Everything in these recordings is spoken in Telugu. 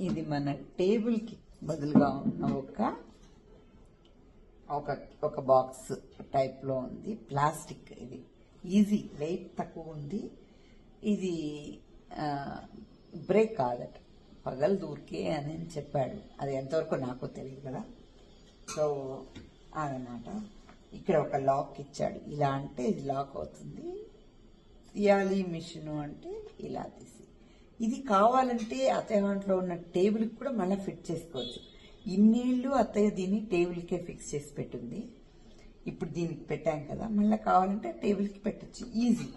ఇది మన టేబుల్కి బదులుగా ఉన్న ఒక బాక్స్ టైప్లో ఉంది. ప్లాస్టిక్. ఇది ఈజీ, వెయిట్ తక్కువ ఉంది. ఇది బ్రేక్ కాదట, పగలు దూరికే అని చెప్పాడు. అది ఎంతవరకు నాకు తెలియదు కదా. సో అదనమాట. ఇక్కడ ఒక లాక్ ఇచ్చాడు. ఇలా అంటే ఇది లాక్ అవుతుంది. తీయాలి మిషన్ అంటే ఇలా తీసి, ఇది కావాలంటే అత్తయ్య దాంట్లో ఉన్న టేబుల్కి కూడా మళ్ళీ ఫిట్ చేసుకోవచ్చు. ఇన్నేళ్ళు అత్తయ్య దీన్ని టేబుల్కే ఫిక్స్ చేసి పెట్టింది. ఇప్పుడు దీనికి పెట్టాం కదా, మళ్ళీ కావాలంటే టేబుల్కి పెట్టచ్చు. ఈజీ,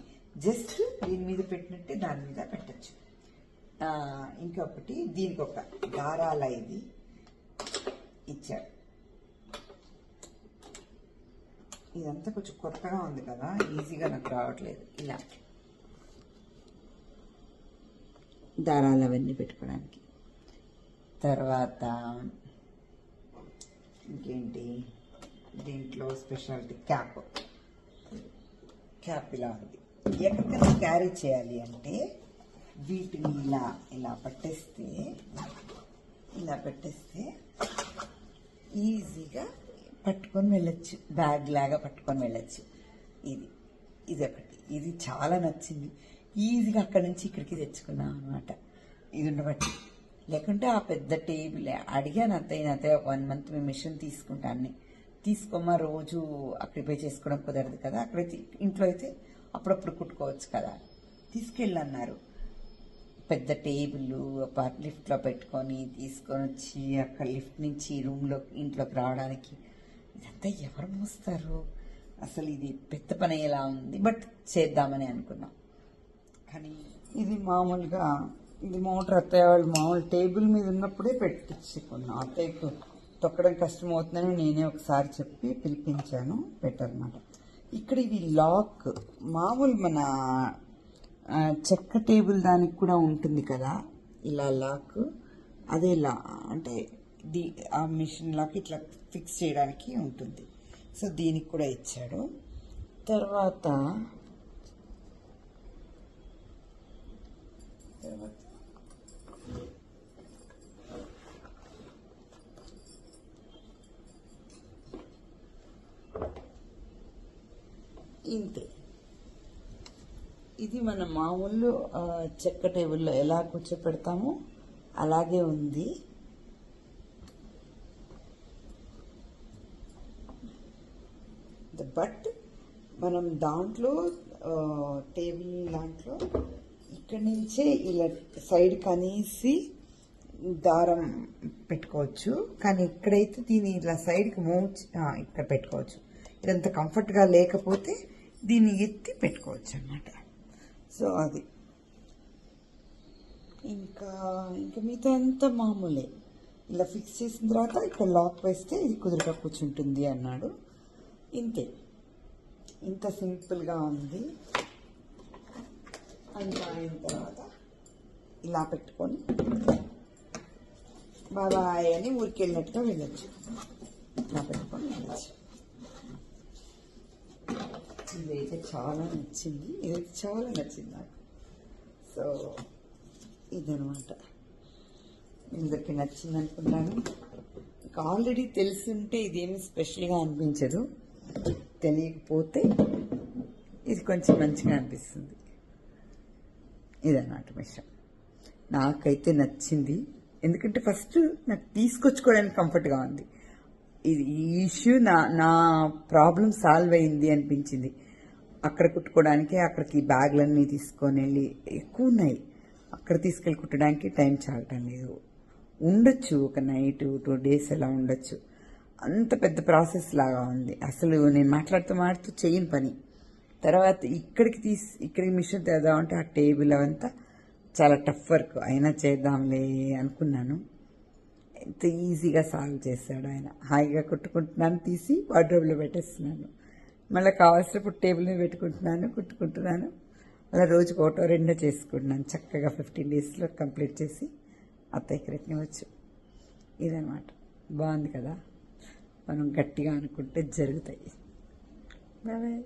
జస్ట్ దీని మీద పెట్టినట్టే దాని మీద పెట్టచ్చు. ఇంకొకటి దీనికి ఒక దారాల ఇది ఇచ్చాడు. ఇదంతా కొంచెం కొత్తగా ఉంది కదా, ఈజీగా నాకు రావట్లేదు. ఇలా దారాలు అవన్నీ పెట్టుకోవడానికి. తర్వాత ఇంకేంటి, దీంట్లో స్పెషాలిటీ క్యాప్ ఇలా ఉంది. ఎక్కడికైనా క్యారీ చేయాలి అంటే వీటిని ఇలా పెట్టేస్తే ఈజీగా పట్టుకొని వెళ్ళొచ్చు, బ్యాగ్ లాగా పట్టుకొని వెళ్ళొచ్చు. ఇది ఒకటి, ఇది చాలా నచ్చింది. ఈజీగా అక్కడి నుంచి ఇక్కడికి తెచ్చుకున్నాం అనమాట ఇది ఉండబట్టి. లేకుంటే ఆ పెద్ద టేబుల్ అడిగాను అత్తయ్య 1 month మేము మిషన్ తీసుకుంటాను, తీసుకోమా, రోజు అక్కడ పే చేసుకోవడం కుదరదు కదా, అక్కడైతే ఇంట్లో అయితే అప్పుడప్పుడు కుట్టుకోవచ్చు కదా, తీసుకెళ్ళన్నారు. పెద్ద టేబుల్ లిఫ్ట్లో పెట్టుకొని తీసుకొని వచ్చి అక్కడ లిఫ్ట్ నుంచి ఇంట్లోకి రావడానికి ఇదంతా ఎవరు మోస్తారు? అసలు ఇది పెద్ద పని ఎలా ఉంది, బట్ చేద్దామని అనుకున్నాం. కానీ ఇది మామూలుగా, ఇది మోటార్ అత్తయ్య వాళ్ళు మామూలు టేబుల్ మీద ఉన్నప్పుడే పెట్టించుకున్నాం. అత్తయ్యకు తొక్కడం కష్టం అవుతుందని నేనే ఒకసారి చెప్పి పిలిపించాను, పెట్టారనమాట. ఇక్కడ ఇది లాక్, మామూలు మన చెక్క టేబుల్ దానికి కూడా ఉంటుంది కదా ఇలా లాక్, అదే అంటే ఆ మిషన్ లాక్ ఇట్లా ఫిక్స్ చేయడానికి ఉంటుంది. సో దీనికి కూడా ఇచ్చాడు. తర్వాత ఇంతే, ఇది మన మామూలు చెక్క టేబుల్లో ఎలా కూర్చోపెడతామో అలాగే ఉంది. బట్ మనం దాంట్లో టేబుల్ దాంట్లో ఇక్కడి నుంచే ఇలా సైడ్ కనేసి దారం పెట్టుకోవచ్చు. కానీ ఇక్కడైతే దీన్ని ఇలా సైడ్కి ఇక్కడ పెట్టుకోవచ్చు. ఇదంత కంఫర్ట్గా లేకపోతే దీన్ని ఎత్తి పెట్టుకోవచ్చు అన్నమాట. సో అది ఇంకా మిగతా అంతా మామూలే. ఇలా ఫిక్స్ చేసిన తర్వాత ఇక్కడ లాక్ వేస్తే ఇది కుదురుగా కూర్చుంటుంది అన్నాడు. ఇంతే, ఇంత సింపుల్గా ఉంది. అంతా అయిన తర్వాత ఇలా పెట్టుకొని బాబాయ్ అని ఊరికి వెళ్ళినట్టుగా వెళ్ళచ్చు. ఇలా పెట్టుకొని వెళ్ళచ్చు. ఇదైతే చాలా నచ్చింది నాకు. సో ఇదనమాట, అందరికి నచ్చింది అనుకుంటాను. ఇంకా ఆల్రెడీ తెలిసింటే ఇదేమి స్పెషల్గా అనిపించదు, తెలియకపోతే ఇది కొంచెం మంచిగా అనిపిస్తుంది. ఇదన్నమాట విషయం. నాకైతే నచ్చింది, ఎందుకంటే ఫస్ట్ నాకు తీసుకొచ్చుకోవడానికి కంఫర్ట్గా ఉంది. ఈ ఇష్యూ నా ప్రాబ్లం సాల్వ్ అయింది అనిపించింది. అక్కడ కుట్టుకోవడానికి అక్కడికి బ్యాగ్లన్నీ తీసుకొని వెళ్ళి ఎక్కువ ఉన్నాయి, అక్కడ తీసుకెళ్ళి కుట్టడానికి టైం చాలటం లేదు. ఉండొచ్చు ఒక నైట్ 2 days అలా ఉండొచ్చు. అంత పెద్ద ప్రాసెస్ లాగా ఉంది. అసలు నేను మాట్లాడుతూ చేయని పని. తర్వాత ఇక్కడికి మిషన్ తెద్దామంటే ఆ టేబుల్ అవంతా చాలా టఫ్ వర్క్, అయినా చేద్దాంలే అనుకున్నాను. ఎంత ఈజీగా సాల్వ్ చేశాడు ఆయన. హాయిగా కుట్టుకుంటున్నాను, తీసి వార్డ్రోబ్లో పెట్టేస్తున్నాను, మళ్ళీ కావాల్సినప్పుడు టేబుల్ మీద కుట్టుకుంటున్నాను. అలా రోజుకు 1-2 చేసుకుంటున్నాను. చక్కగా 15 daysలో కంప్లీట్ చేసి అత్తయ్యకి రేపనివ్వచ్చు. ఇదనమాట. బాగుంది కదా, మనం గట్టిగా అనుకుంటే జరుగుతాయి. బాయ్.